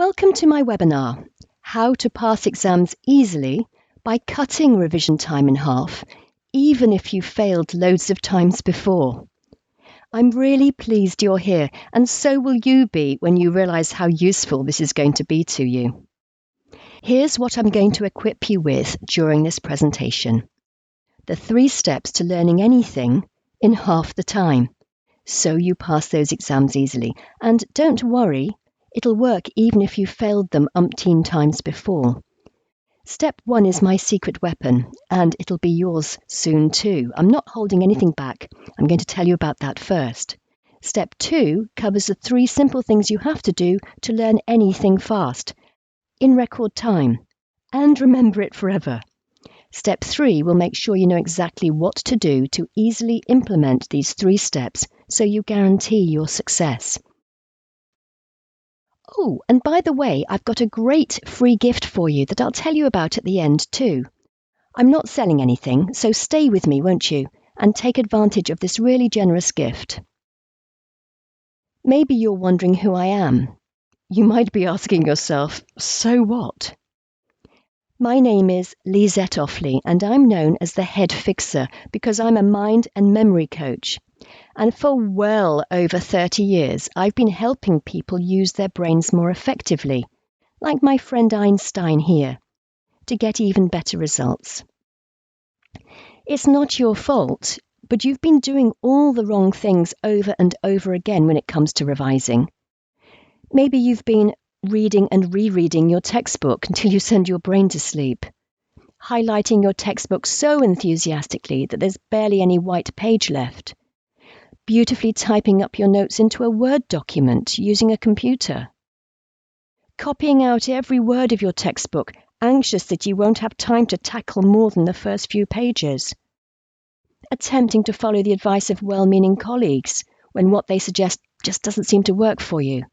Welcome to my webinar, How to Pass Exams Easily by Cutting Revision Time in Half, even if you failed loads of times before. I'm really pleased you're here, and so will you be when you realise how useful this is going to be to you. Here's what I'm going to equip you with during this presentation. The 3 steps to learning anything in half the time, so you pass those exams easily. And don't worry, it'll work even if you failed them umpteen times before. Step 1 is my secret weapon, and it'll be yours soon too. I'm not holding anything back. I'm going to tell you about that first. Step 2 covers the 3 simple things you have to do to learn anything fast, in record time, and remember it forever. Step 3 will make sure you know exactly what to do to easily implement these 3 steps so you guarantee your success. Oh, and by the way, I've got a great free gift for you that I'll tell you about at the end too. I'm not selling anything, so stay with me, won't you, and take advantage of this really generous gift. Maybe you're wondering who I am. You might be asking yourself, so what? My name is Lisette Offley, and I'm known as the Head Fixer because I'm a mind and memory coach. And for well over 30 years, I've been helping people use their brains more effectively, like my friend Einstein here, to get even better results. It's not your fault, but you've been doing all the wrong things over and over again when it comes to revising. Maybe you've been reading and rereading your textbook until you send your brain to sleep, highlighting your textbook so enthusiastically that there's barely any white page left, beautifully typing up your notes into a Word document using a computer, copying out every word of your textbook, anxious that you won't have time to tackle more than the first few pages, attempting to follow the advice of well-meaning colleagues when what they suggest just doesn't seem to work for you,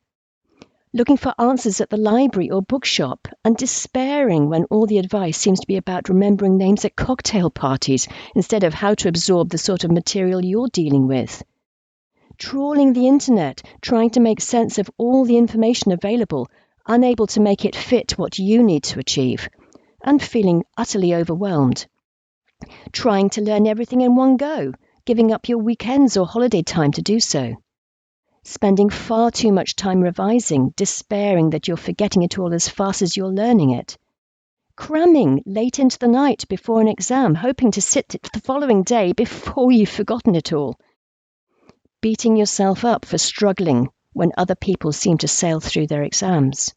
looking for answers at the library or bookshop and despairing when all the advice seems to be about remembering names at cocktail parties instead of how to absorb the sort of material you're dealing with, trawling the internet, trying to make sense of all the information available, unable to make it fit what you need to achieve, and feeling utterly overwhelmed. Trying to learn everything in one go, giving up your weekends or holiday time to do so. Spending far too much time revising, despairing that you're forgetting it all as fast as you're learning it. Cramming late into the night before an exam, hoping to sit it the following day before you've forgotten it all. Beating yourself up for struggling when other people seem to sail through their exams.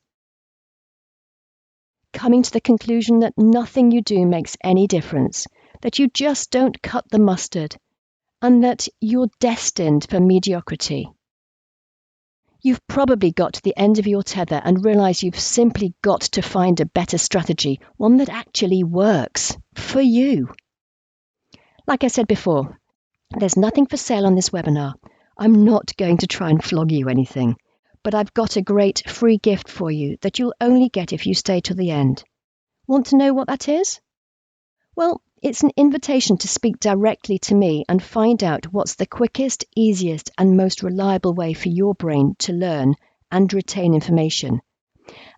Coming to the conclusion that nothing you do makes any difference, that you just don't cut the mustard, and that you're destined for mediocrity. You've probably got to the end of your tether and realize you've simply got to find a better strategy, one that actually works for you. Like I said before, there's nothing for sale on this webinar. I'm not going to try and flog you anything, but I've got a great free gift for you that you'll only get if you stay till the end. Want to know what that is? Well, it's an invitation to speak directly to me and find out what's the quickest, easiest, and most reliable way for your brain to learn and retain information,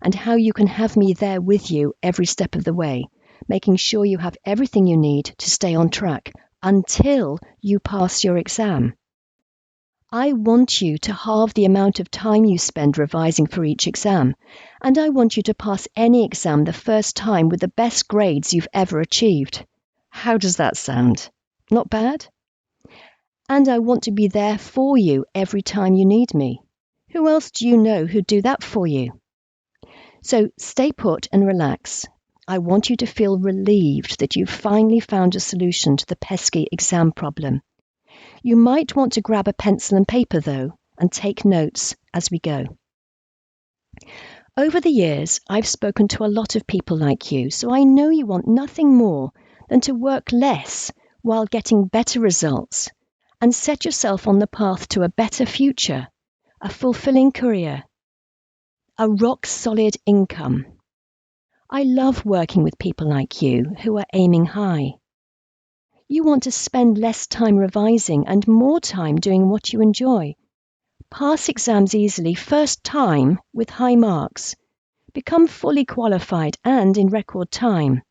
and how you can have me there with you every step of the way, making sure you have everything you need to stay on track until you pass your exam. I want you to halve the amount of time you spend revising for each exam, and I want you to pass any exam the first time with the best grades you've ever achieved. How does that sound? Not bad? And I want to be there for you every time you need me. Who else do you know who'd do that for you? So stay put and relax. I want you to feel relieved that you've finally found a solution to the pesky exam problem. You might want to grab a pencil and paper, though, and take notes as we go. Over the years, I've spoken to a lot of people like you, so I know you want nothing more than to work less while getting better results and set yourself on the path to a better future, a fulfilling career, a rock-solid income. I love working with people like you who are aiming high. You want to spend less time revising and more time doing what you enjoy. Pass exams easily first time with high marks Become fully qualified and in record time.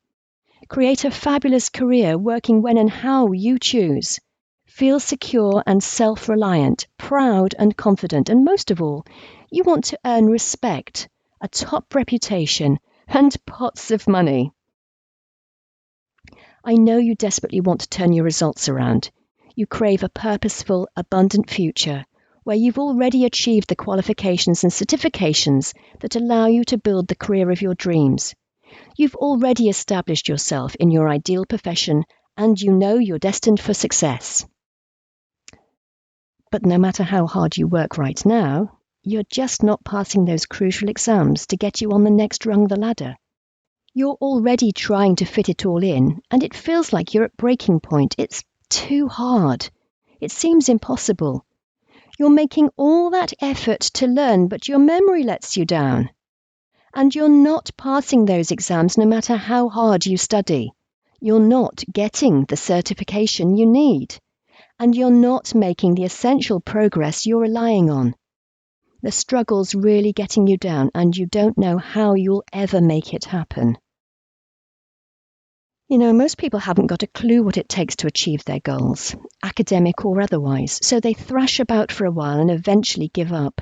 Create a fabulous career working when and how you choose. Feel secure and self-reliant, proud and confident, and most of all, you want to earn respect, a top reputation, and pots of money. I know you desperately want to turn your results around. You crave a purposeful, abundant future where you've already achieved the qualifications and certifications that allow you to build the career of your dreams. You've already established yourself in your ideal profession and you know you're destined for success. But no matter how hard you work right now, you're just not passing those crucial exams to get you on the next rung of the ladder. You're already trying to fit it all in, and it feels like you're at breaking point. It's too hard. It seems impossible. You're making all that effort to learn, but your memory lets you down. And you're not passing those exams no matter how hard you study. You're not getting the certification you need. And you're not making the essential progress you're relying on. The struggle's really getting you down, and you don't know how you'll ever make it happen. You know, most people haven't got a clue what it takes to achieve their goals, academic or otherwise, so they thrash about for a while and eventually give up.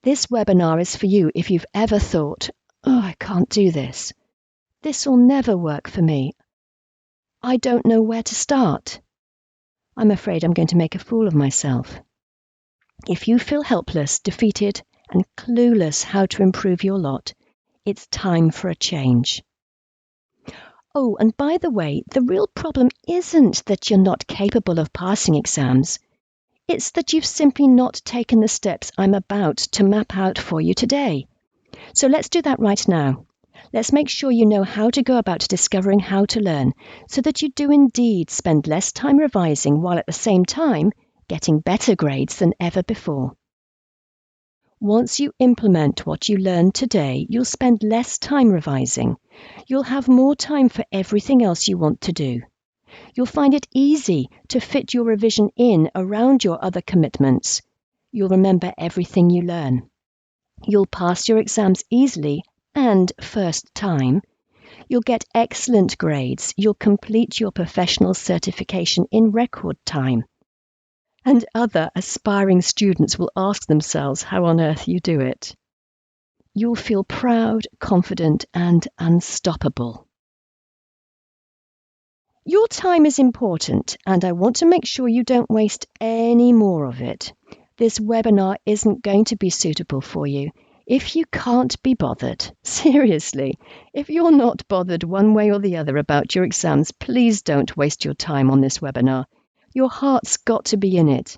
This webinar is for you if you've ever thought, "Oh, I can't do this. This'll never work for me. I don't know where to start. I'm afraid I'm going to make a fool of myself." If you feel helpless, defeated, and clueless how to improve your lot, it's time for a change. Oh, and by the way, the real problem isn't that you're not capable of passing exams. It's that you've simply not taken the steps I'm about to map out for you today. So let's do that right now. Let's make sure you know how to go about discovering how to learn so that you do indeed spend less time revising while at the same time getting better grades than ever before. Once you implement what you learned today, you'll spend less time revising. You'll have more time for everything else you want to do. You'll find it easy to fit your revision in around your other commitments. You'll remember everything you learn. You'll pass your exams easily and first time. You'll get excellent grades. You'll complete your professional certification in record time. And other aspiring students will ask themselves how on earth you do it. You'll feel proud, confident, and unstoppable. Your time is important, and I want to make sure you don't waste any more of it. This webinar isn't going to be suitable for you if you can't be bothered. Seriously, if you're not bothered one way or the other about your exams, please don't waste your time on this webinar. Your heart's got to be in it.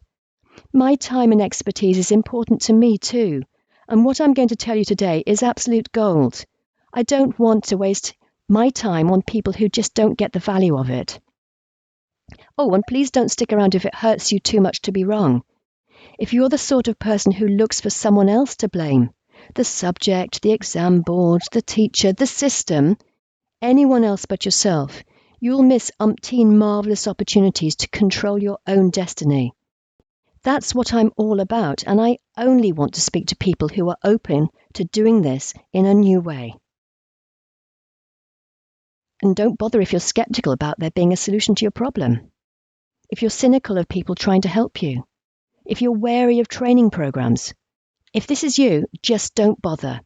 My time and expertise is important to me too, and what I'm going to tell you today is absolute gold. I don't want to waste my time on people who just don't get the value of it. Oh, and please don't stick around if it hurts you too much to be wrong. If you're the sort of person who looks for someone else to blame, the subject, the exam board, the teacher, the system, anyone else but yourself, you'll miss umpteen marvellous opportunities to control your own destiny. That's what I'm all about, and I only want to speak to people who are open to doing this in a new way. And don't bother if you're skeptical about there being a solution to your problem. If you're cynical of people trying to help you. If you're wary of training programs. If this is you, just don't bother.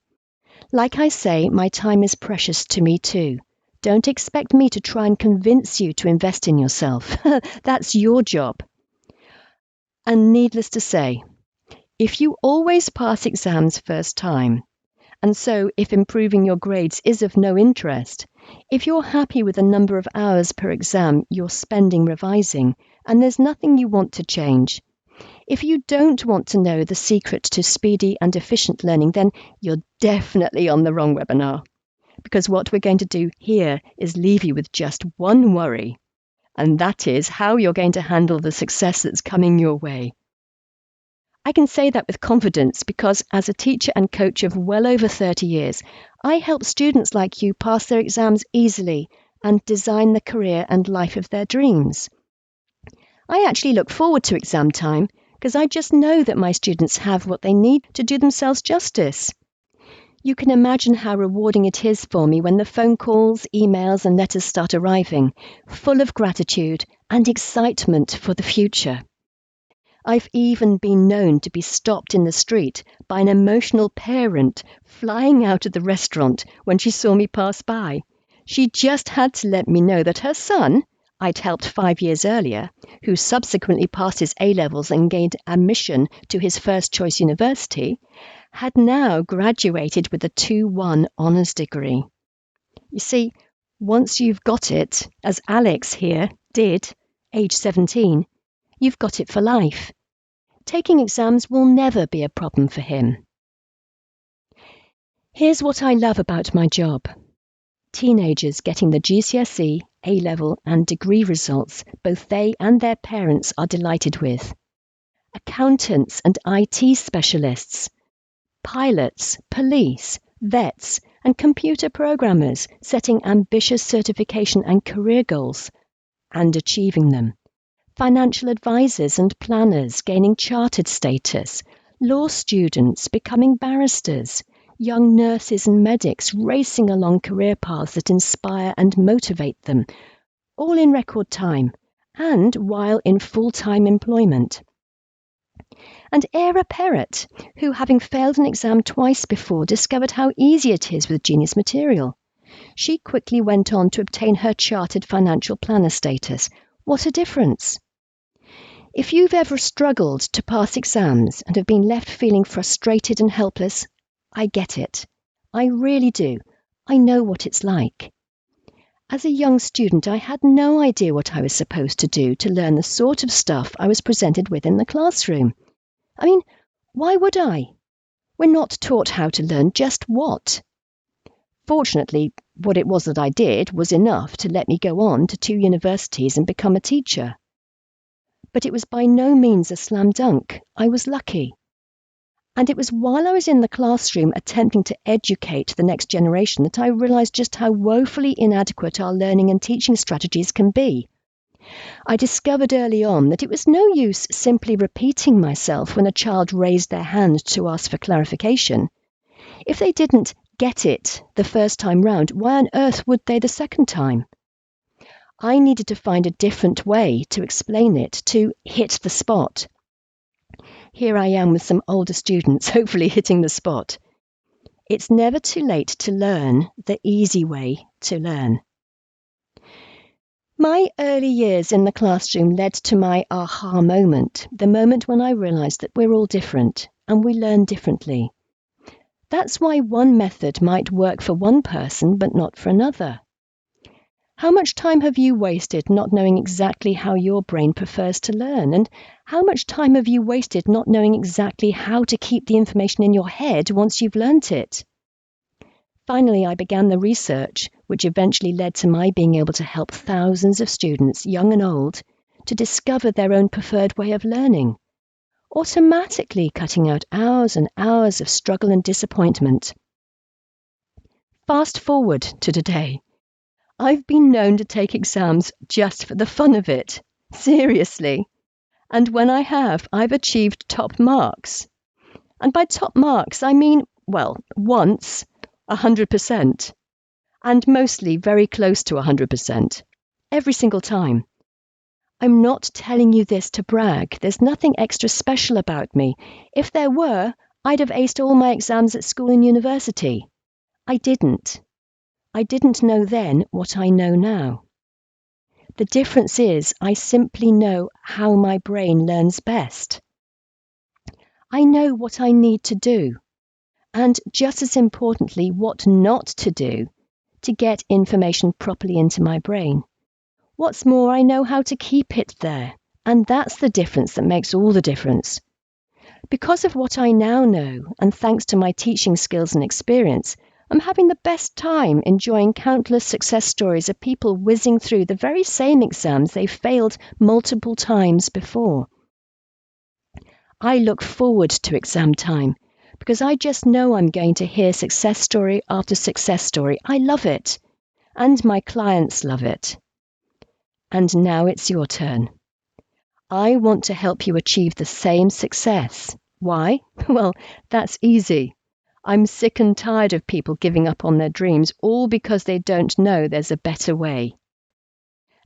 Like I say, my time is precious to me too. Don't expect me to try and convince you to invest in yourself. That's your job. And needless to say, if you always pass exams first time, and so if improving your grades is of no interest, if you're happy with the number of hours per exam you're spending revising, and there's nothing you want to change, if you don't want to know the secret to speedy and efficient learning, then you're definitely on the wrong webinar. Because what we're going to do here is leave you with just one worry, and that is how you're going to handle the success that's coming your way. I can say that with confidence because as a teacher and coach of well over 30 years, I help students like you pass their exams easily and design the career and life of their dreams. I actually look forward to exam time because I just know that my students have what they need to do themselves justice. You can imagine how rewarding it is for me when the phone calls, emails, and letters start arriving, full of gratitude and excitement for the future. I've even been known to be stopped in the street by an emotional parent flying out of the restaurant when she saw me pass by. She just had to let me know that her son, I'd helped 5 years earlier, who subsequently passed his A-levels and gained admission to his first choice university, had now graduated with a 2:1 honours degree. You see, once you've got it, as Alex here did, age 17, you've got it for life. Taking exams will never be a problem for him. Here's what I love about my job. Teenagers getting the GCSE, A-level and degree results both they and their parents are delighted with. Accountants and IT specialists, pilots, police, vets and computer programmers setting ambitious certification and career goals and achieving them. Financial advisors and planners gaining chartered status, law students becoming barristers, young nurses and medics racing along career paths that inspire and motivate them, all in record time and while in full-time employment. And Era Perrott, who, having failed an exam twice before, discovered how easy it is with Genius material. She quickly went on to obtain her chartered financial planner status. What a difference! If you've ever struggled to pass exams and have been left feeling frustrated and helpless, I get it. I really do. I know what it's like. As a young student, I had no idea what I was supposed to do to learn the sort of stuff I was presented with in the classroom. I mean, why would I? We're not taught how to learn just what. Fortunately, what it was that I did was enough to let me go on to 2 universities and become a teacher. But it was by no means a slam dunk. I was lucky. And it was while I was in the classroom attempting to educate the next generation that I realised just how woefully inadequate our learning and teaching strategies can be. I discovered early on that it was no use simply repeating myself when a child raised their hand to ask for clarification. If they didn't get it the first time round, why on earth would they the second time? I needed to find a different way to explain it, to hit the spot. Here I am with some older students, hopefully hitting the spot. It's never too late to learn the easy way to learn. My early years in the classroom led to my aha moment, the moment when I realised that we're all different and we learn differently. That's why one method might work for one person but not for another. How much time have you wasted not knowing exactly how your brain prefers to learn? And how much time have you wasted not knowing exactly how to keep the information in your head once you've learnt it? Finally, I began the research, which eventually led to my being able to help thousands of students, young and old, to discover their own preferred way of learning, automatically cutting out hours and hours of struggle and disappointment. Fast forward to today. I've been known to take exams just for the fun of it. Seriously. And when I have, I've achieved top marks. And by top marks, I mean, well, once, 100%. And mostly very close to 100%. Every single time. I'm not telling you this to brag. There's nothing extra special about me. If there were, I'd have aced all my exams at school and university. I didn't. I didn't know then what I know now. The difference is I simply know how my brain learns best. I know what I need to do, and just as importantly, what not to do to get information properly into my brain. What's more, I know how to keep it there, and that's the difference that makes all the difference. Because of what I now know, and thanks to my teaching skills and experience, I'm having the best time enjoying countless success stories of people whizzing through the very same exams they failed multiple times before. I look forward to exam time because I just know I'm going to hear success story after success story. I love it, and my clients love it. And now it's your turn. I want to help you achieve the same success. Why? Well, that's easy. I'm sick and tired of people giving up on their dreams, all because they don't know there's a better way.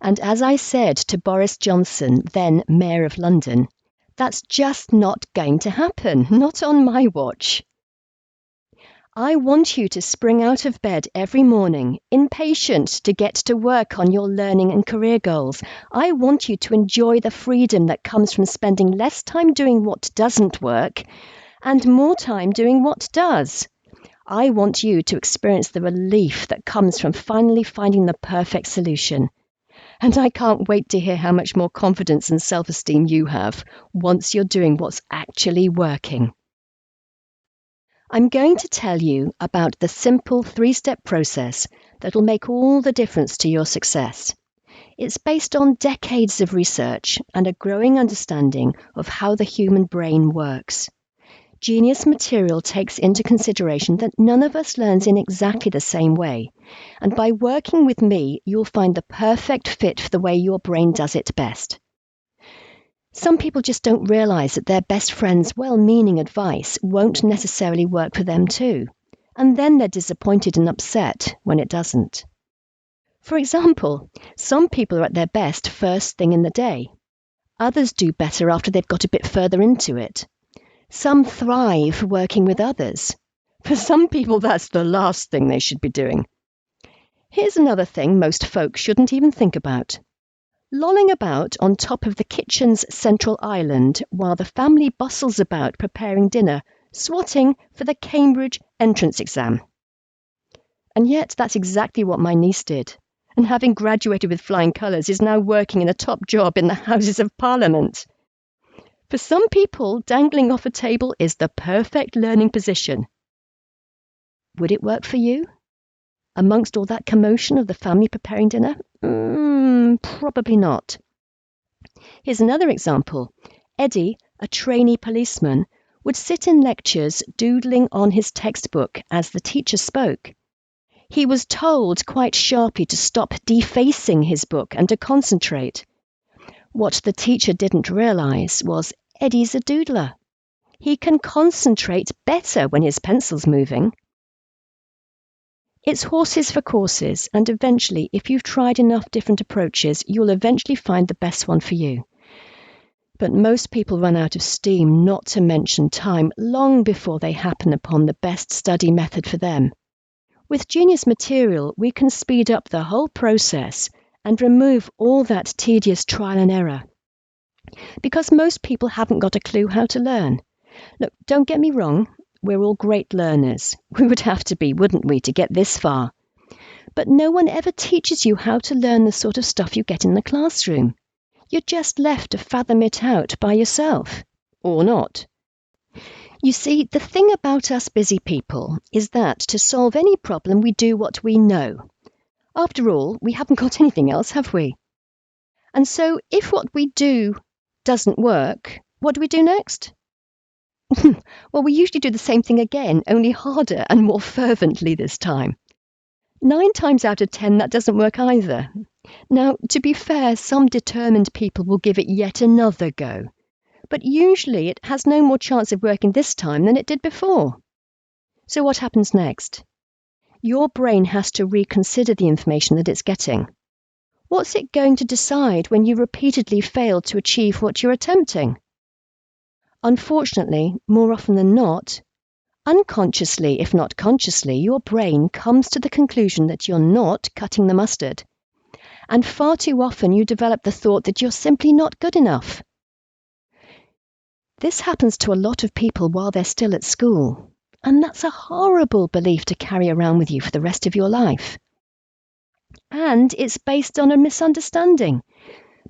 And as I said to Boris Johnson, then Mayor of London, that's just not going to happen, not on my watch. I want you to spring out of bed every morning, impatient to get to work on your learning and career goals. I want you to enjoy the freedom that comes from spending less time doing what doesn't work and more time doing what does. I want you to experience the relief that comes from finally finding the perfect solution. And I can't wait to hear how much more confidence and self-esteem you have once you're doing what's actually working. I'm going to tell you about the simple 3-step process that'll make all the difference to your success. It's based on decades of research and a growing understanding of how the human brain works. Genius material takes into consideration that none of us learns in exactly the same way, and by working with me, you'll find the perfect fit for the way your brain does it best. Some people just don't realize that their best friend's well-meaning advice won't necessarily work for them too, and then they're disappointed and upset when it doesn't. For example, some people are at their best first thing in the day. Others do better after they've got a bit further into it. Some thrive working with others. For some people, that's the last thing they should be doing. Here's another thing most folk shouldn't even think about. Lolling about on top of the kitchen's central island while the family bustles about preparing dinner, swatting for the Cambridge entrance exam. And yet that's exactly what my niece did, and having graduated with flying colours is now working in a top job in the Houses of Parliament. For some people, dangling off a table is the perfect learning position. Would it work for you? Amongst all that commotion of the family preparing dinner? Probably not. Here's another example. Eddie, a trainee policeman, would sit in lectures doodling on his textbook as the teacher spoke. He was told quite sharply to stop defacing his book and to concentrate. What the teacher didn't realise was Eddie's a doodler. He can concentrate better when his pencil's moving. It's horses for courses, and eventually, if you've tried enough different approaches, you'll eventually find the best one for you. But most people run out of steam, not to mention time, long before they happen upon the best study method for them. With Genius material, we can speed up the whole process and remove all that tedious trial and error. Because most people haven't got a clue how to learn. Look, don't get me wrong. We're all great learners. We would have to be, wouldn't we, to get this far? But no one ever teaches you how to learn the sort of stuff you get in the classroom. You're just left to fathom it out by yourself. Or not. You see, the thing about us busy people is that to solve any problem we do what we know. After all, we haven't got anything else, have we? And so if what we do doesn't work, what do we do next? Well, we usually do the same thing again, only harder and more fervently this time. 9 times out of 10, that doesn't work either. Now, to be fair, some determined people will give it yet another go. But usually it has no more chance of working this time than it did before. So what happens next? Your brain has to reconsider the information that it's getting. What's it going to decide when you repeatedly fail to achieve what you're attempting? Unfortunately, more often than not, unconsciously, if not consciously, your brain comes to the conclusion that you're not cutting the mustard. And far too often you develop the thought that you're simply not good enough. This happens to a lot of people while they're still at school, and that's a horrible belief to carry around with you for the rest of your life. And it's based on a misunderstanding.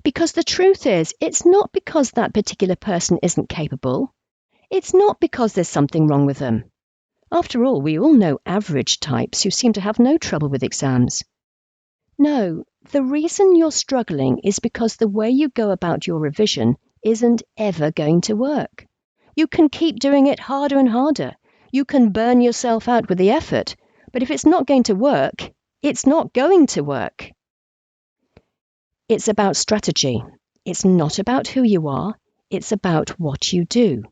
Because the truth is, it's not because that particular person isn't capable. It's not because there's something wrong with them. After all, we all know average types who seem to have no trouble with exams. No, the reason you're struggling is because the way you go about your revision isn't ever going to work. You can keep doing it harder and harder. You can burn yourself out with the effort, but if it's not going to work, it's not going to work. It's about strategy. It's not about who you are. It's about what you do.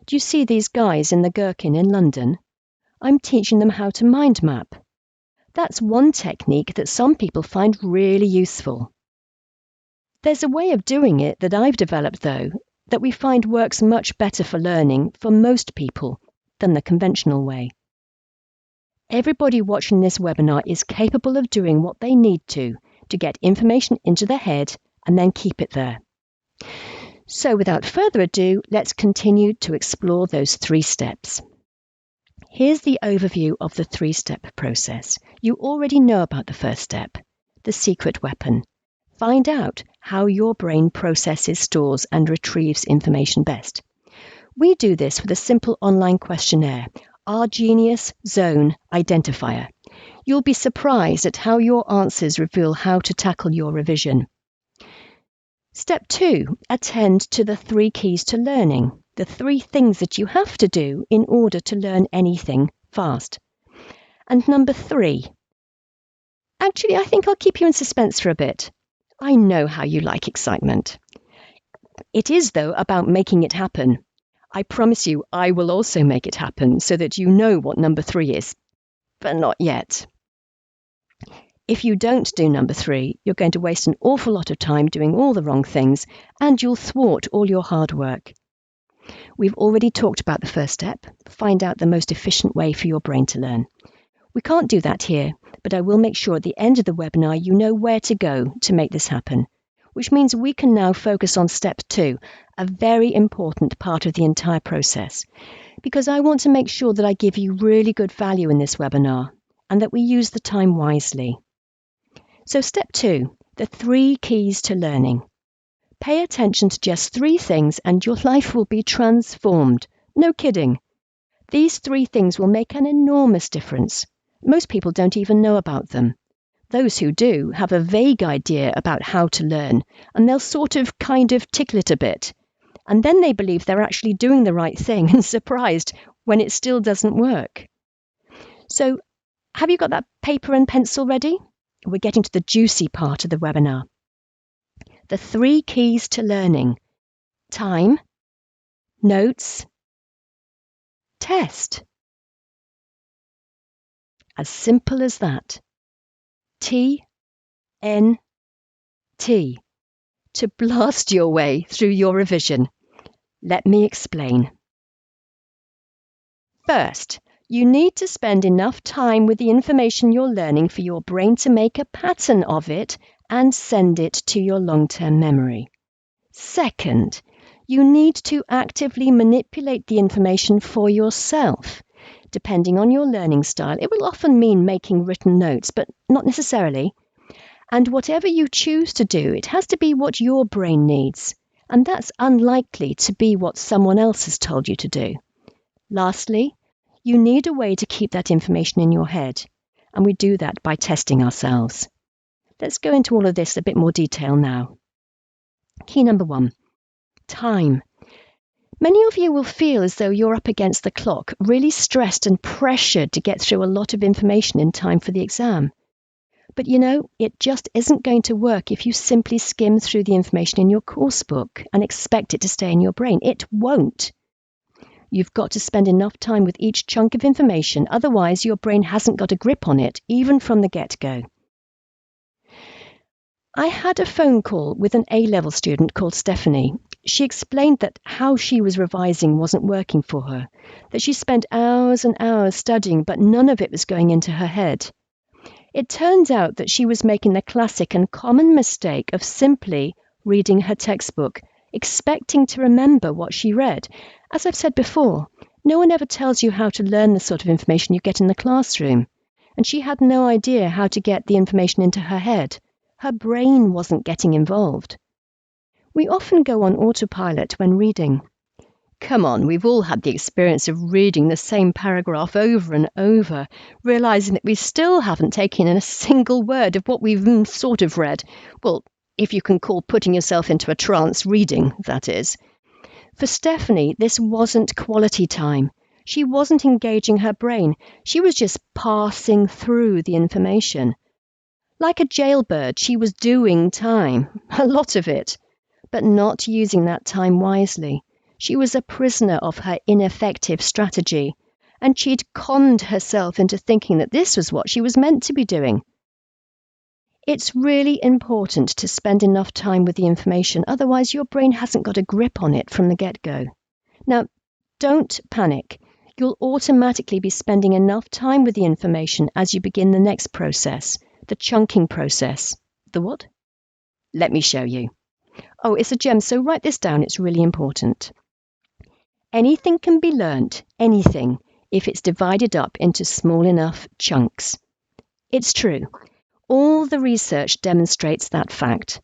Do you see these guys in the Gherkin in London? I'm teaching them how to mind map. That's one technique that some people find really useful. There's a way of doing it that I've developed, though, that we find works much better for learning for most people than the conventional way. Everybody watching this webinar is capable of doing what they need to get information into their head and then keep it there. So without further ado, let's continue to explore those 3 steps. Here's the overview of the 3-step process. You already know about the first step, the secret weapon. Find out how your brain processes, stores, and retrieves information best. We do this with a simple online questionnaire, our Genius Zone Identifier. You'll be surprised at how your answers reveal how to tackle your revision. Step 2, attend to the 3 keys to learning, the 3 things that you have to do in order to learn anything fast. And number 3, actually, I think I'll keep you in suspense for a bit. I know how you like excitement. It is, though, about making it happen. I promise you I will also make it happen so that you know what number 3 is, but not yet. If you don't do number 3, you're going to waste an awful lot of time doing all the wrong things, and you'll thwart all your hard work. We've already talked about the first step, find out the most efficient way for your brain to learn. We can't do that here, but I will make sure at the end of the webinar you know where to go to make this happen, which means we can now focus on step 2, a very important part of the entire process, because I want to make sure that I give you really good value in this webinar and that we use the time wisely. So step 2, the 3 keys to learning. Pay attention to just 3 things and your life will be transformed. No kidding. These 3 things will make an enormous difference. Most people don't even know about them. Those who do have a vague idea about how to learn, and they'll kind of tickle it a bit. And then they believe they're actually doing the right thing and surprised when it still doesn't work. So, have you got that paper and pencil ready? We're getting to the juicy part of the webinar. The 3 keys to learning: time, notes, test. As simple as that. TNT. To blast your way through your revision. Let me explain. First, you need to spend enough time with the information you're learning for your brain to make a pattern of it and send it to your long-term memory. Second, you need to actively manipulate the information for yourself. Depending on your learning style, it will often mean making written notes, but not necessarily. And whatever you choose to do, it has to be what your brain needs, and that's unlikely to be what someone else has told you to do. Lastly, you need a way to keep that information in your head, and we do that by testing ourselves. Let's go into all of this a bit more detail now. Key number 1, time. Many of you will feel as though you're up against the clock, really stressed and pressured to get through a lot of information in time for the exam. But you know, it just isn't going to work if you simply skim through the information in your course book and expect it to stay in your brain. It won't. You've got to spend enough time with each chunk of information, otherwise your brain hasn't got a grip on it, even from the get-go. I had a phone call with an A-level student called Stephanie. She explained that how she was revising wasn't working for her, that she spent hours and hours studying, but none of it was going into her head. It turns out that she was making the classic and common mistake of simply reading her textbook, expecting to remember what she read. As I've said before, no one ever tells you how to learn the sort of information you get in the classroom, and she had no idea how to get the information into her head. Her brain wasn't getting involved. We often go on autopilot when reading. Come on, we've all had the experience of reading the same paragraph over and over, realising that we still haven't taken in a single word of what we've sort of read. Well, if you can call putting yourself into a trance reading, that is. For Stephanie, this wasn't quality time. She wasn't engaging her brain. She was just passing through the information. Like a jailbird, she was doing time, a lot of it, but not using that time wisely. She was a prisoner of her ineffective strategy, and she'd conned herself into thinking that this was what she was meant to be doing. It's really important to spend enough time with the information, otherwise your brain hasn't got a grip on it from the get-go. Now, don't panic. You'll automatically be spending enough time with the information as you begin the next process, the chunking process. The what? Let me show you. Oh, it's a gem, so write this down, it's really important. Anything can be learnt, anything, if it's divided up into small enough chunks. It's true. All the research demonstrates that fact.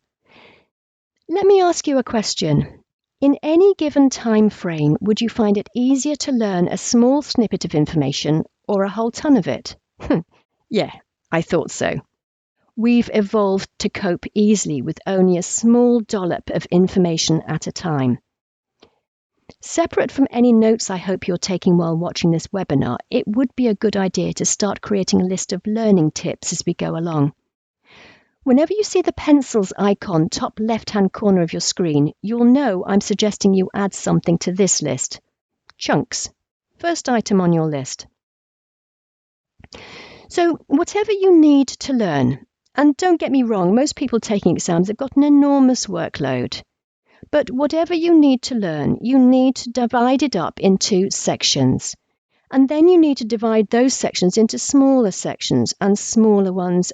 Let me ask you a question. In any given time frame, would you find it easier to learn a small snippet of information or a whole ton of it? Yeah, I thought so. We've evolved to cope easily with only a small dollop of information at a time. Separate from any notes I hope you're taking while watching this webinar, it would be a good idea to start creating a list of learning tips as we go along. Whenever you see the pencils icon top left-hand corner of your screen, you'll know I'm suggesting you add something to this list. Chunks. First item on your list. So, whatever you need to learn, and don't get me wrong, most people taking exams have got an enormous workload. But whatever you need to learn, you need to divide it up into sections. And then you need to divide those sections into smaller sections and smaller ones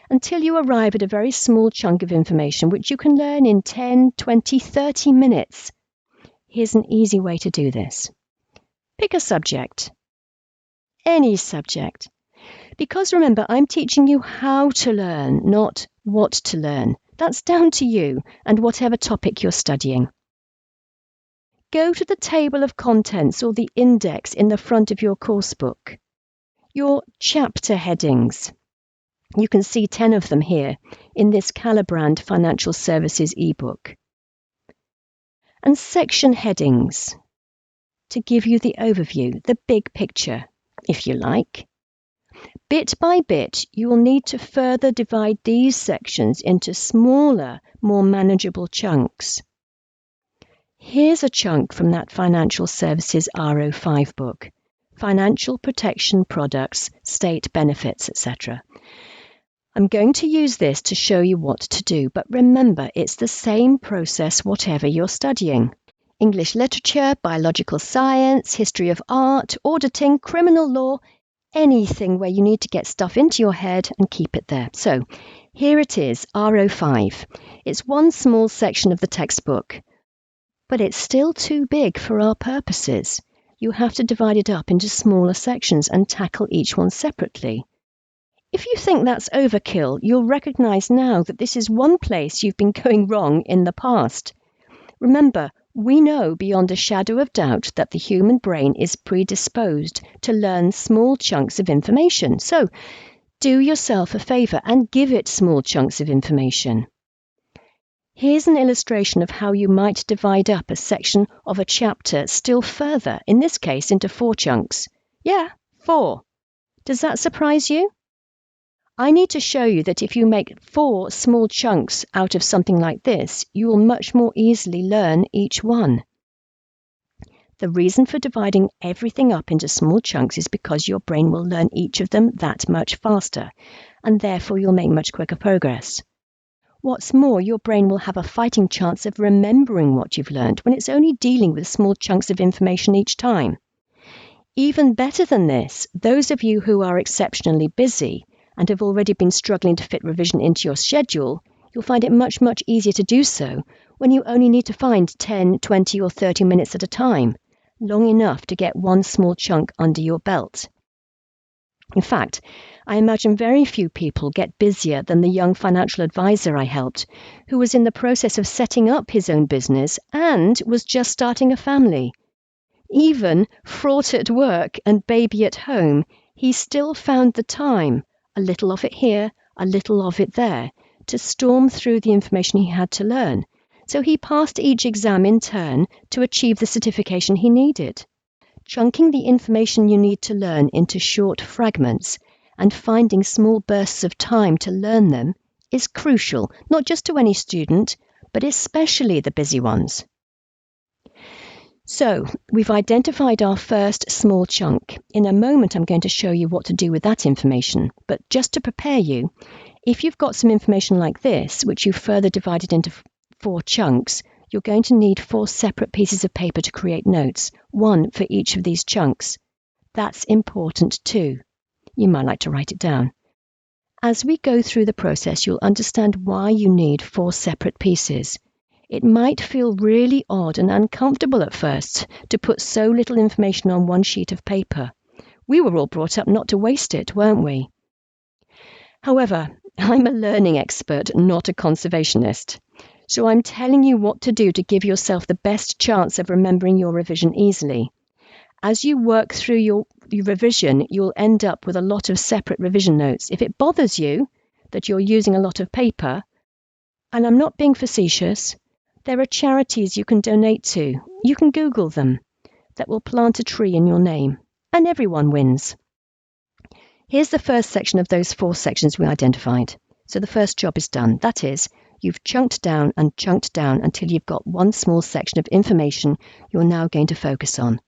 until you arrive at a very small chunk of information which you can learn in 10, 20, 30 minutes. Here's an easy way to do this. Pick a subject. Any subject. Because remember, I'm teaching you how to learn, not what to learn. That's down to you and whatever topic you're studying. Go to the table of contents or the index in the front of your course book. Your chapter headings. You can see 10 of them here in this Calibrand Financial Services ebook. And section headings to give you the overview, the big picture, if you like. Bit by bit, you will need to further divide these sections into smaller, more manageable chunks. Here's a chunk from that Financial Services RO5 book, Financial Protection Products, State Benefits, etc. I'm going to use this to show you what to do, but remember, it's the same process whatever you're studying. English literature, biological science, history of art, auditing, criminal law, anything where you need to get stuff into your head and keep it there. So, here it is, RO5. It's one small section of the textbook. But it's still too big for our purposes. You have to divide it up into smaller sections and tackle each one separately. If you think that's overkill, you'll recognize now that this is one place you've been going wrong in the past. Remember, we know beyond a shadow of doubt that the human brain is predisposed to learn small chunks of information. So, do yourself a favor and give it small chunks of information. Here's an illustration of how you might divide up a section of a chapter still further, in this case into 4 chunks. Yeah, 4. Does that surprise you? I need to show you that if you make 4 small chunks out of something like this, you will much more easily learn each one. The reason for dividing everything up into small chunks is because your brain will learn each of them that much faster, and therefore you'll make much quicker progress. What's more, your brain will have a fighting chance of remembering what you've learned when it's only dealing with small chunks of information each time. Even better than this, those of you who are exceptionally busy and have already been struggling to fit revision into your schedule, you'll find it much, much easier to do so when you only need to find 10, 20 or 30 minutes at a time, long enough to get one small chunk under your belt. In fact, I imagine very few people get busier than the young financial advisor I helped, who was in the process of setting up his own business and was just starting a family. Even fraught at work and baby at home, he still found the time, a little of it here, a little of it there, to storm through the information he had to learn. So he passed each exam in turn to achieve the certification he needed. Chunking the information you need to learn into short fragments and finding small bursts of time to learn them is crucial, not just to any student, but especially the busy ones. So we've identified our first small chunk. In a moment, I'm going to show you what to do with that information. But just to prepare you, if you've got some information like this, which you've further divided into 4 chunks, you're going to need 4 separate pieces of paper to create notes, one for each of these chunks. That's important too. You might like to write it down. As we go through the process, you'll understand why you need 4 separate pieces. It might feel really odd and uncomfortable at first to put so little information on one sheet of paper. We were all brought up not to waste it, weren't we? However, I'm a learning expert, not a conservationist. So I'm telling you what to do to give yourself the best chance of remembering your revision easily. As you work through your revision, you'll end up with a lot of separate revision notes. If it bothers you that you're using a lot of paper, and I'm not being facetious, there are charities you can donate to. You can Google them. That will plant a tree in your name, and everyone wins. Here's the first section of those 4 sections we identified. So the first job is done. That is, you've chunked down until you've got one small section of information you're now going to focus on.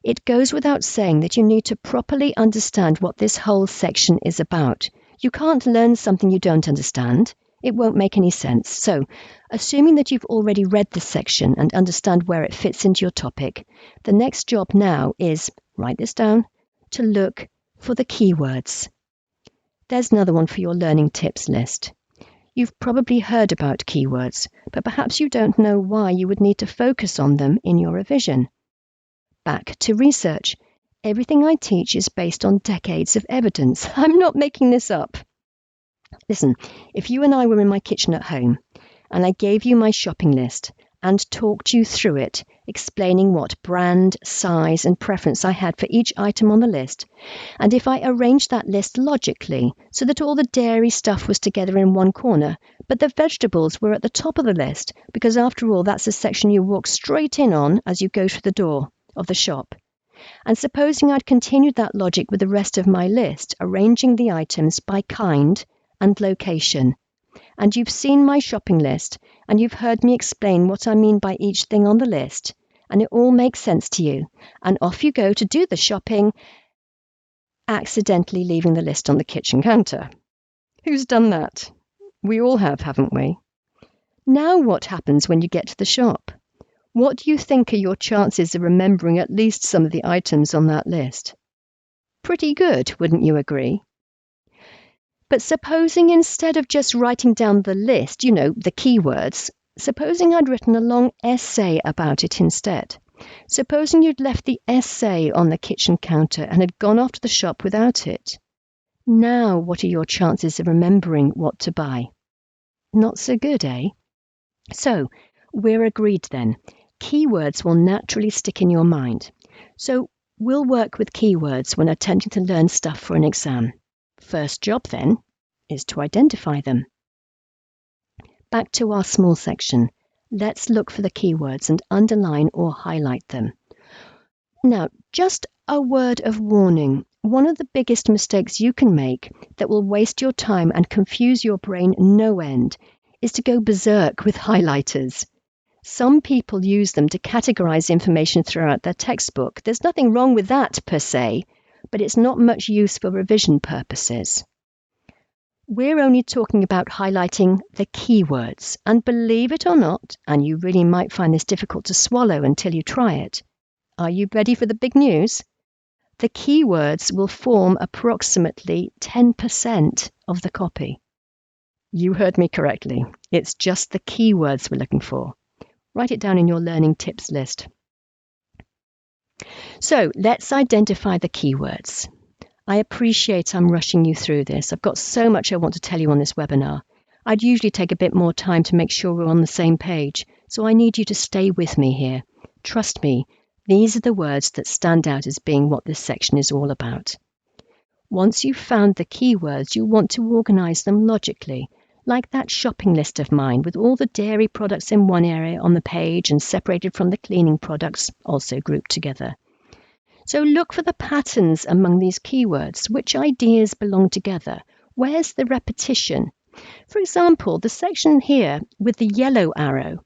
It goes without saying that you need to properly understand what this whole section is about. You can't learn something you don't understand. It won't make any sense. So, assuming that you've already read this section and understand where it fits into your topic, the next job now is, write this down, to look for the keywords. There's another one for your learning tips list. You've probably heard about keywords, but perhaps you don't know why you would need to focus on them in your revision. Back to research. Everything I teach is based on decades of evidence. I'm not making this up. Listen, if you and I were in my kitchen at home, and I gave you my shopping list and talked you through it, explaining what brand, size, and preference I had for each item on the list, and if I arranged that list logically so that all the dairy stuff was together in one corner, but the vegetables were at the top of the list, because after all, that's the section you walk straight in on as you go through the door of the shop. And supposing I'd continued that logic with the rest of my list, arranging the items by kind and location, and you've seen my shopping list, and you've heard me explain what I mean by each thing on the list, and it all makes sense to you, and off you go to do the shopping, accidentally leaving the list on the kitchen counter. Who's done that? We all have, haven't we? Now what happens when you get to the shop? What do you think are your chances of remembering at least some of the items on that list? Pretty good, wouldn't you agree? But supposing instead of just writing down the list, the keywords, supposing I'd written a long essay about it instead. Supposing you'd left the essay on the kitchen counter and had gone off to the shop without it. Now, what are your chances of remembering what to buy? Not so good, eh? So, we're agreed then. Keywords will naturally stick in your mind. So, we'll work with keywords when attempting to learn stuff for an exam. First job, then, is to identify them. Back to our small section. Let's look for the keywords and underline or highlight them. Now, just a word of warning. One of the biggest mistakes you can make that will waste your time and confuse your brain no end is to go berserk with highlighters. Some people use them to categorize information throughout their textbook. There's nothing wrong with that per se, but it's not much use for revision purposes. We're only talking about highlighting the keywords, and believe it or not, and you really might find this difficult to swallow until you try it. Are you ready for the big news? The keywords will form approximately 10% of the copy. You heard me correctly. It's just the keywords we're looking for. Write it down in your learning tips list. So let's identify the keywords. I appreciate I'm rushing you through this. I've got so much I want to tell you on this webinar. I'd usually take a bit more time to make sure we're on the same page, so I need you to stay with me here. Trust me, these are the words that stand out as being what this section is all about. Once you've found the keywords, you'll want to organize them logically, like that shopping list of mine with all the dairy products in one area on the page and separated from the cleaning products, also grouped together. So look for the patterns among these keywords. Which ideas belong together? Where's the repetition? For example, the section here with the yellow arrow.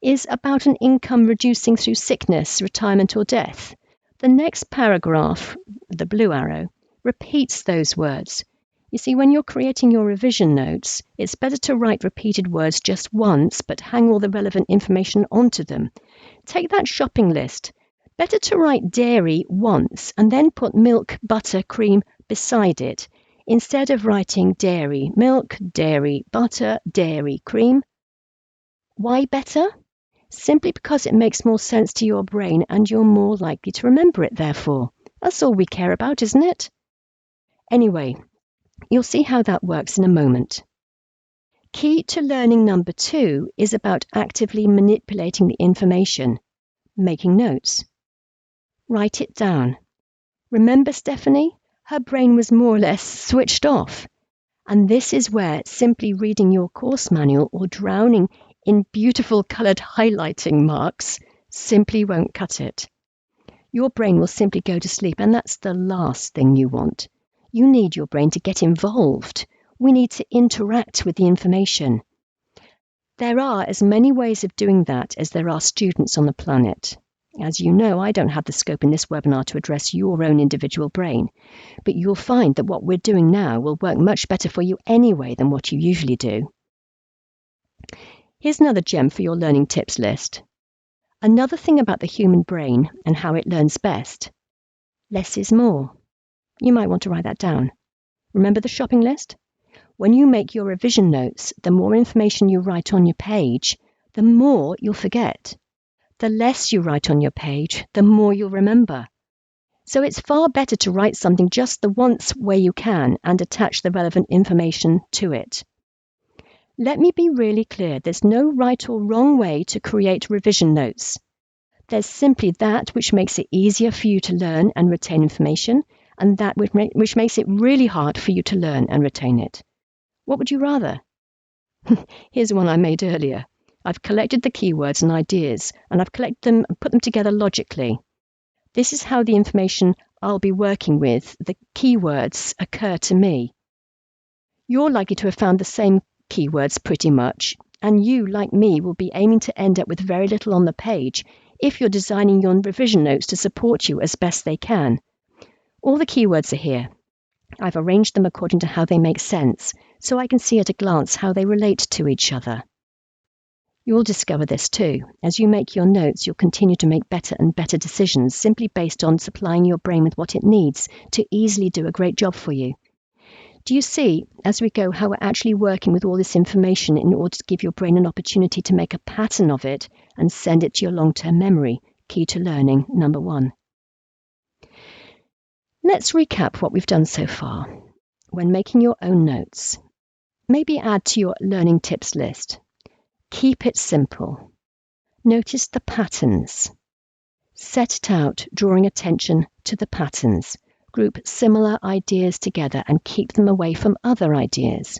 is about an income reducing through sickness, retirement, or death, the next paragraph, the blue arrow, repeats those words. You see, when you're creating your revision notes, it's better to write repeated words just once, but hang all the relevant information onto them. Take that shopping list. Better to write dairy once and then put milk, butter, cream beside it, instead of writing dairy, milk, dairy, butter, dairy, cream. Why better? Simply because it makes more sense to your brain and you're more likely to remember it, therefore. That's all we care about, isn't it? Anyway, you'll see how that works in a moment. Key to learning number 2 is about actively manipulating the information, making notes. Write it down. Remember Stephanie? Her brain was more or less switched off. And this is where simply reading your course manual or drowning in beautiful coloured highlighting marks simply won't cut it. Your brain will simply go to sleep, and that's the last thing you want. You need your brain to get involved. We need to interact with the information. There are as many ways of doing that as there are students on the planet. As you know, I don't have the scope in this webinar to address your own individual brain, but you'll find that what we're doing now will work much better for you anyway than what you usually do. Here's another gem for your learning tips list. Another thing about the human brain and how it learns best. Less is more. You might want to write that down. Remember the shopping list? When you make your revision notes, the more information you write on your page, the more you'll forget. The less you write on your page, the more you'll remember. So it's far better to write something just the once where you can and attach the relevant information to it. Let me be really clear, there's no right or wrong way to create revision notes. There's simply that which makes it easier for you to learn and retain information, and that which makes it really hard for you to learn and retain it. What would you rather? Here's one I made earlier. I've collected the keywords and ideas, and I've collected them and put them together logically. This is how the information I'll be working with, the keywords, occur to me. You're likely to have found the same keywords pretty much, and you, like me, will be aiming to end up with very little on the page if you're designing your revision notes to support you as best they can. All the keywords are here. I've arranged them according to how they make sense, so I can see at a glance how they relate to each other. You'll discover this too. As you make your notes, you'll continue to make better and better decisions simply based on supplying your brain with what it needs to easily do a great job for you. Do you see, as we go, how we're actually working with all this information in order to give your brain an opportunity to make a pattern of it and send it to your long-term memory? Key to learning, number 1. Let's recap what we've done so far. When making your own notes, maybe add to your learning tips list. Keep it simple. Notice the patterns. Set it out, drawing attention to the patterns. Group similar ideas together and keep them away from other ideas.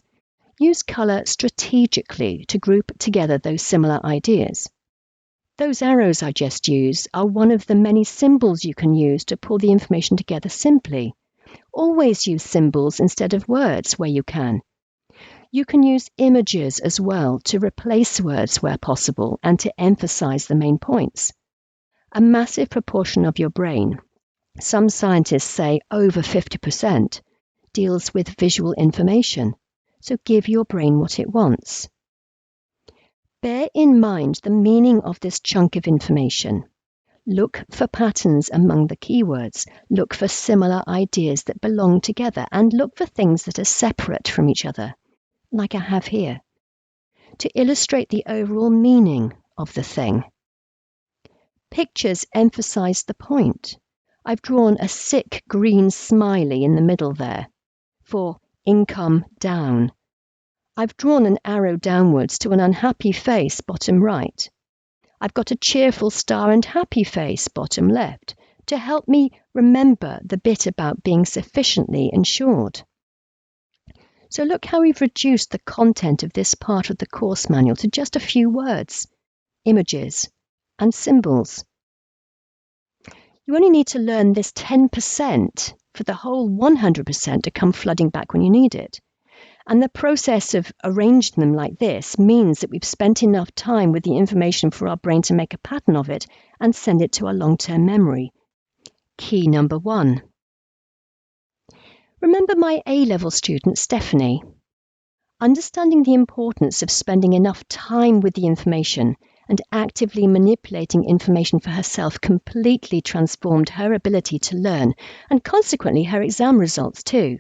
Use colour strategically to group together those similar ideas. Those arrows I just used are one of the many symbols you can use to pull the information together simply. Always use symbols instead of words where you can. You can use images as well to replace words where possible and to emphasize the main points. A massive proportion of your brain, some scientists say over 50%, deals with visual information, so give your brain what it wants. Bear in mind the meaning of this chunk of information. Look for patterns among the keywords, look for similar ideas that belong together, and look for things that are separate from each other, like I have here, to illustrate the overall meaning of the thing. Pictures emphasize the point. I've drawn a sick green smiley in the middle there for income down. I've drawn an arrow downwards to an unhappy face bottom right. I've got a cheerful star and happy face bottom left to help me remember the bit about being sufficiently insured. So look how we've reduced the content of this part of the course manual to just a few words, images, and symbols. You only need to learn this 10% for the whole 100% to come flooding back when you need it. And the process of arranging them like this means that we've spent enough time with the information for our brain to make a pattern of it and send it to our long-term memory. Key number 1. Remember my A-level student, Stephanie? Understanding the importance of spending enough time with the information and actively manipulating information for herself completely transformed her ability to learn and consequently her exam results too.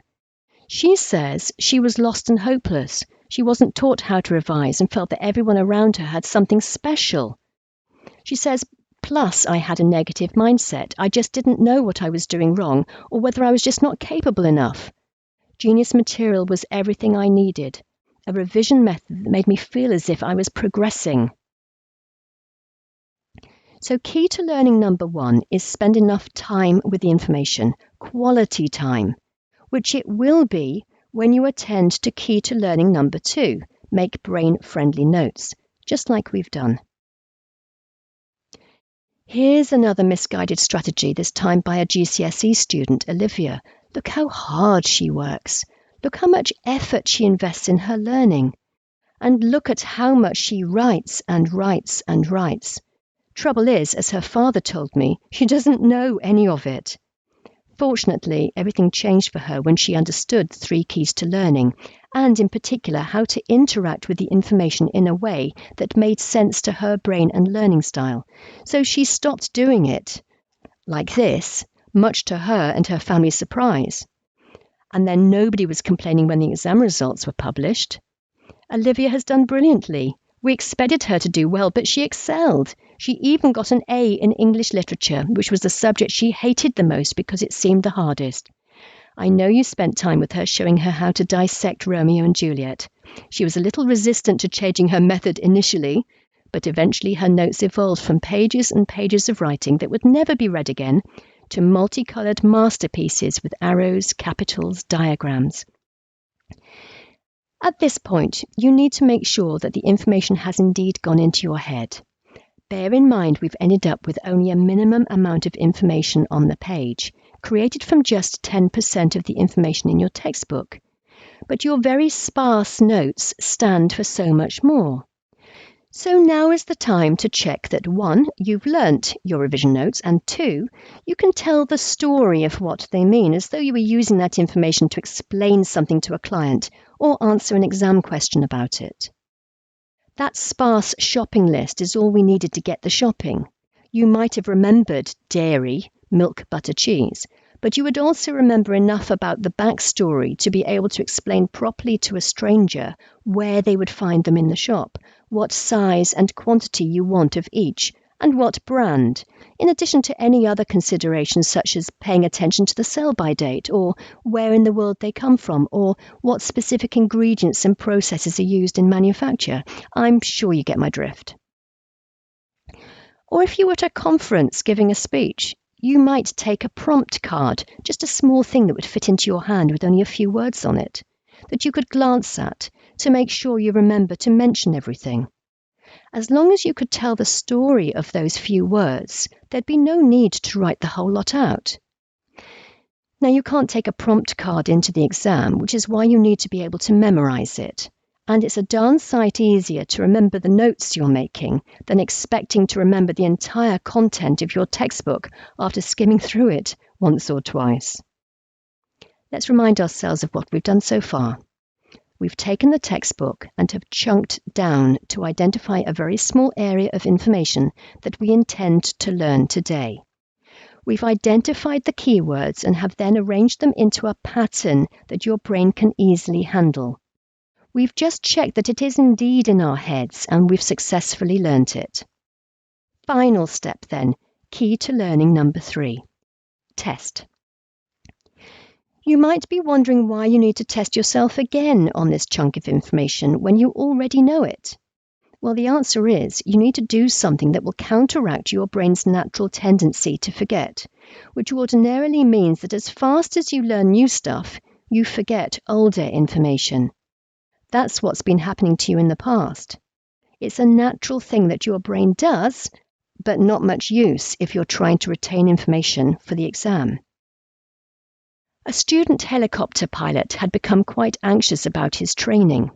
She says she was lost and hopeless. She wasn't taught how to revise and felt that everyone around her had something special. She says, plus I had a negative mindset. I just didn't know what I was doing wrong or whether I was just not capable enough. Genius material was everything I needed. A revision method that made me feel as if I was progressing. So key to learning number 1 is spend enough time with the information, quality time, which it will be when you attend to key to learning number 2, make brain-friendly notes, just like we've done. Here's another misguided strategy, this time by a GCSE student, Olivia. Look how hard she works. Look how much effort she invests in her learning. And look at how much she writes and writes and writes. Trouble is, as her father told me, she doesn't know any of it. Fortunately, everything changed for her when she understood 3 keys to learning, and in particular how to interact with the information in a way that made sense to her brain and learning style. So she stopped doing it like this, much to her and her family's surprise. And then nobody was complaining when the exam results were published. Olivia has done brilliantly. We expected her to do well, but she excelled. She even got an A in English literature, which was the subject she hated the most because it seemed the hardest. I know you spent time with her showing her how to dissect Romeo and Juliet. She was a little resistant to changing her method initially, but eventually her notes evolved from pages and pages of writing that would never be read again to multicoloured masterpieces with arrows, capitals, diagrams. At this point, you need to make sure that the information has indeed gone into your head. Bear in mind we've ended up with only a minimum amount of information on the page, created from just 10% of the information in your textbook. But your very sparse notes stand for so much more. So now is the time to check that 1, you've learnt your revision notes, and 2, you can tell the story of what they mean as though you were using that information to explain something to a client or answer an exam question about it. That sparse shopping list is all we needed to get the shopping. You might have remembered dairy, milk, butter, cheese, but you would also remember enough about the backstory to be able to explain properly to a stranger where they would find them in the shop, what size and quantity you want of each, and what brand, in addition to any other considerations such as paying attention to the sell-by date, or where in the world they come from, or what specific ingredients and processes are used in manufacture. I'm sure you get my drift. Or if you were at a conference giving a speech, you might take a prompt card, just a small thing that would fit into your hand with only a few words on it, that you could glance at to make sure you remember to mention everything. As long as you could tell the story of those few words, there'd be no need to write the whole lot out. Now, you can't take a prompt card into the exam, which is why you need to be able to memorize it. And it's a darn sight easier to remember the notes you're making than expecting to remember the entire content of your textbook after skimming through it once or twice. Let's remind ourselves of what we've done so far. We've taken the textbook and have chunked down to identify a very small area of information that we intend to learn today. We've identified the keywords and have then arranged them into a pattern that your brain can easily handle. We've just checked that it is indeed in our heads and we've successfully learnt it. Final step then, key to learning number 3, test. You might be wondering why you need to test yourself again on this chunk of information when you already know it. Well, the answer is you need to do something that will counteract your brain's natural tendency to forget, which ordinarily means that as fast as you learn new stuff, you forget older information. That's what's been happening to you in the past. It's a natural thing that your brain does, but not much use if you're trying to retain information for the exam. A student helicopter pilot had become quite anxious about his training.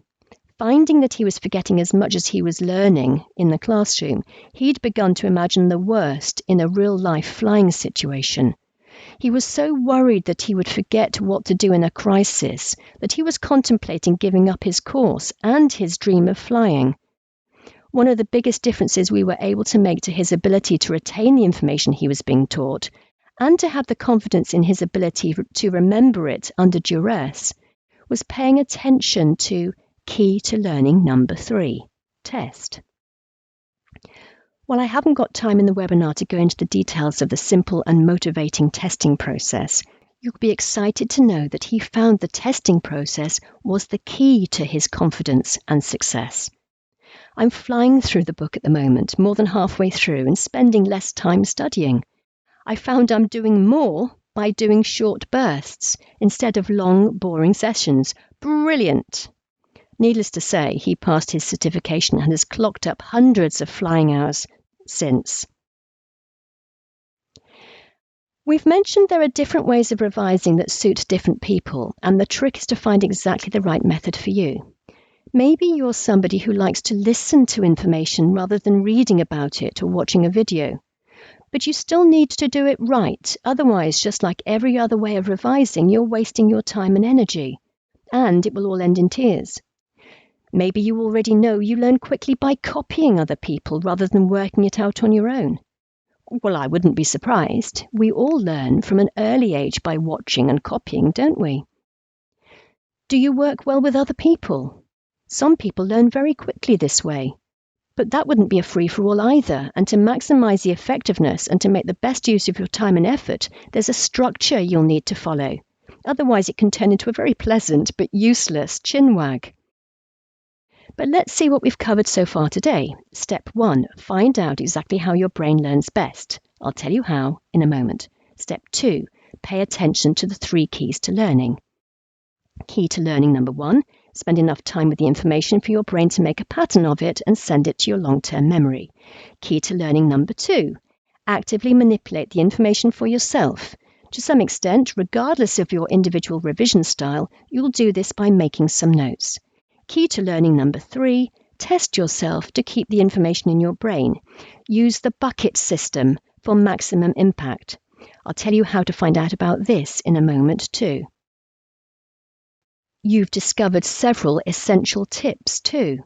Finding that he was forgetting as much as he was learning in the classroom, he'd begun to imagine the worst in a real-life flying situation. He was so worried that he would forget what to do in a crisis that he was contemplating giving up his course and his dream of flying. One of the biggest differences we were able to make to his ability to retain the information he was being taught and to have the confidence in his ability to remember it under duress was paying attention to key to learning number 3, test. While I haven't got time in the webinar to go into the details of the simple and motivating testing process, you'll be excited to know that he found the testing process was the key to his confidence and success. I'm flying through the book at the moment, more than halfway through, and spending less time studying. I found I'm doing more by doing short bursts instead of long, boring sessions. Brilliant! Needless to say, he passed his certification and has clocked up hundreds of flying hours since. We've mentioned there are different ways of revising that suit different people, and the trick is to find exactly the right method for you. Maybe you're somebody who likes to listen to information rather than reading about it or watching a video. But you still need to do it right, otherwise, just like every other way of revising, you're wasting your time and energy, and it will all end in tears. Maybe you already know you learn quickly by copying other people rather than working it out on your own. Well, I wouldn't be surprised. We all learn from an early age by watching and copying, don't we? Do you work well with other people? Some people learn very quickly this way. But that wouldn't be a free-for-all either, and to maximize the effectiveness and to make the best use of your time and effort, there's a structure you'll need to follow. Otherwise, it can turn into a very pleasant but useless chinwag. But let's see what we've covered so far today. Step 1, find out exactly how your brain learns best. I'll tell you how in a moment. Step 2, pay attention to the 3 keys to learning. Key to learning number 1, spend enough time with the information for your brain to make a pattern of it and send it to your long-term memory. Key to learning number 2, actively manipulate the information for yourself. To some extent, regardless of your individual revision style, you'll do this by making some notes. Key to learning number 3, test yourself to keep the information in your brain. Use the bucket system for maximum impact. I'll tell you how to find out about this in a moment too. You've discovered several essential tips too.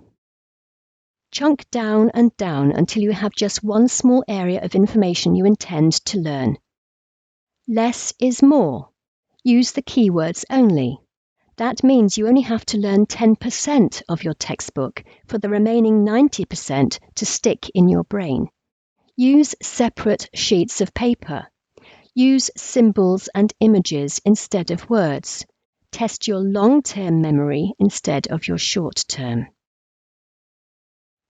Chunk down and down until you have just one small area of information you intend to learn. Less is more. Use the keywords only. That means you only have to learn 10% of your textbook for the remaining 90% to stick in your brain. Use separate sheets of paper. Use symbols and images instead of words. Test your long-term memory instead of your short-term.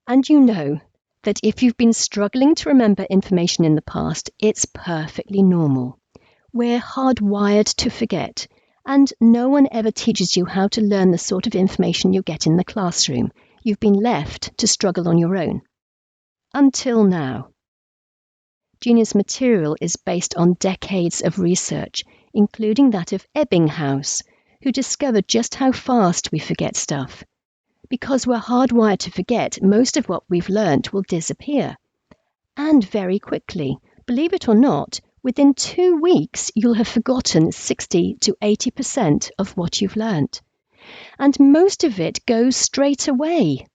And you know that if you've been struggling to remember information in the past, it's perfectly normal. We're hardwired to forget, and no one ever teaches you how to learn the sort of information you get in the classroom. You've been left to struggle on your own. Until now. Genius material is based on decades of research, including that of Ebbinghaus, who discovered just how fast we forget stuff. Because we're hardwired to forget, most of what we've learnt will disappear. And very quickly. Believe it or not, within 2 weeks, you'll have forgotten 60 to 80% of what you've learnt. And most of it goes straight away.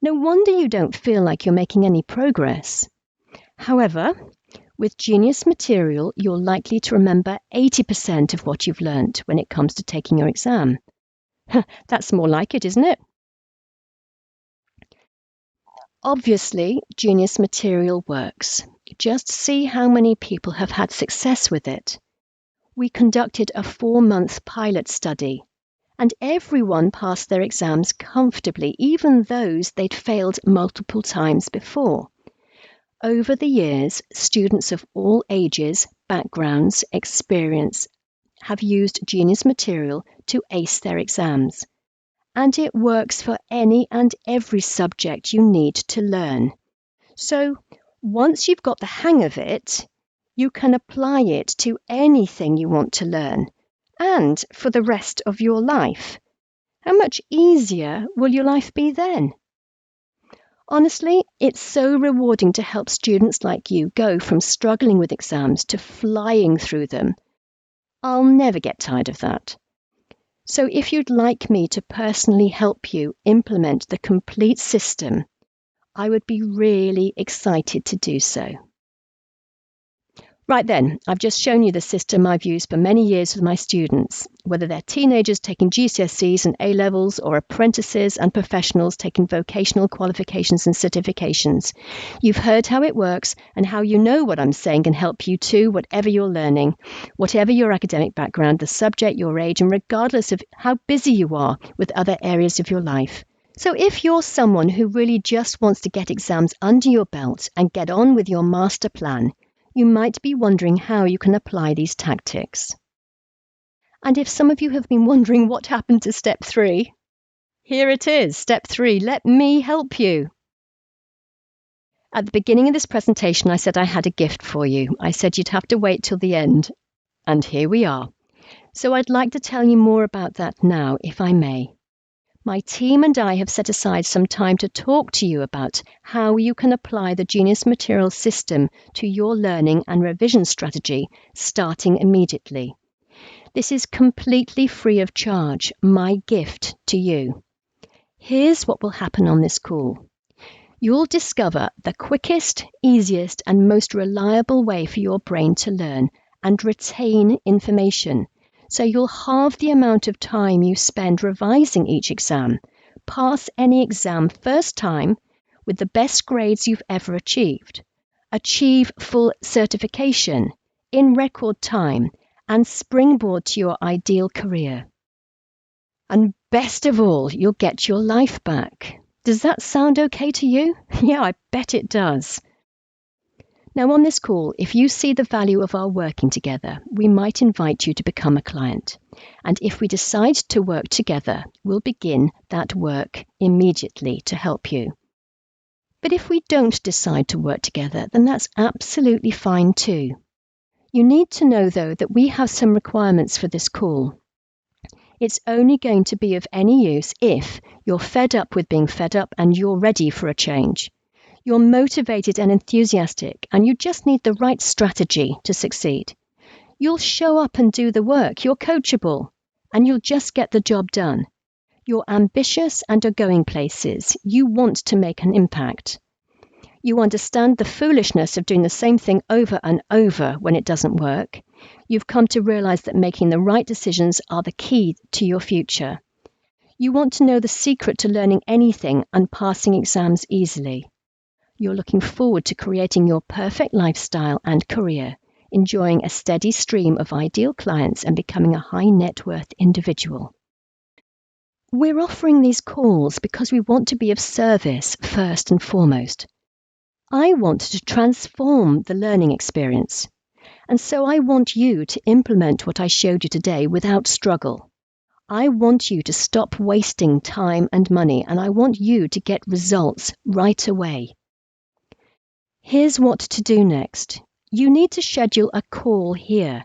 No wonder you don't feel like you're making any progress. However, with Genius material, you're likely to remember 80% of what you've learnt when it comes to taking your exam. That's more like it, isn't it? Obviously, Genius material works. Just see how many people have had success with it. We conducted a 4-month pilot study, and everyone passed their exams comfortably, even those they'd failed multiple times before. Over the years, students of all ages, backgrounds, experience have used Genius material to ace their exams. And it works for any and every subject you need to learn. So, once you've got the hang of it, you can apply it to anything you want to learn. and for the rest of your life. How much easier will your life be then? Honestly, it's so rewarding to help students like you go from struggling with exams to flying through them. I'll never get tired of that. So if you'd like me to personally help you implement the complete system, I would be really excited to do so. Right then, I've just shown you the system I've used for many years with my students, whether they're teenagers taking GCSEs and A-levels or apprentices and professionals taking vocational qualifications and certifications. You've heard how it works and how you know what I'm saying can help you too, whatever you're learning, whatever your academic background, the subject, your age, and regardless of how busy you are with other areas of your life. So if you're someone who really just wants to get exams under your belt and get on with your master plan, you might be wondering how you can apply these tactics. And if some of you have been wondering what happened to step 3, here it is, step 3, let me help you. At the beginning of this presentation, I said I had a gift for you. I said you'd have to wait till the end. And here we are. So I'd like to tell you more about that now, if I may. My team and I have set aside some time to talk to you about how you can apply the Genius Materials system to your learning and revision strategy starting immediately. This is completely free of charge, my gift to you. Here's what will happen on this call. You'll discover the quickest, easiest, and most reliable way for your brain to learn and retain information. So you'll halve the amount of time you spend revising each exam, pass any exam first time with the best grades you've ever achieved, achieve full certification in record time, and springboard to your ideal career. And best of all, you'll get your life back. Does that sound okay to you? Yeah, I bet it does. Now on this call, if you see the value of our working together, we might invite you to become a client. And if we decide to work together, we'll begin that work immediately to help you. But if we don't decide to work together, then that's absolutely fine too. You need to know, though, that we have some requirements for this call. It's only going to be of any use if you're fed up with being fed up and you're ready for a change. You're motivated and enthusiastic, and you just need the right strategy to succeed. You'll show up and do the work. You're coachable, and you'll just get the job done. You're ambitious and are going places. You want to make an impact. You understand the foolishness of doing the same thing over and over when it doesn't work. You've come to realize that making the right decisions are the key to your future. You want to know the secret to learning anything and passing exams easily. You're looking forward to creating your perfect lifestyle and career, enjoying a steady stream of ideal clients and becoming a high net worth individual. We're offering these calls because we want to be of service first and foremost. I want to transform the learning experience, and so I want you to implement what I showed you today without struggle. I want you to stop wasting time and money, and I want you to get results right away. Here's what to do next. You need to schedule a call here.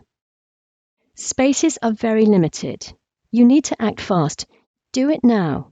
Spaces are very limited. You need to act fast. Do it now.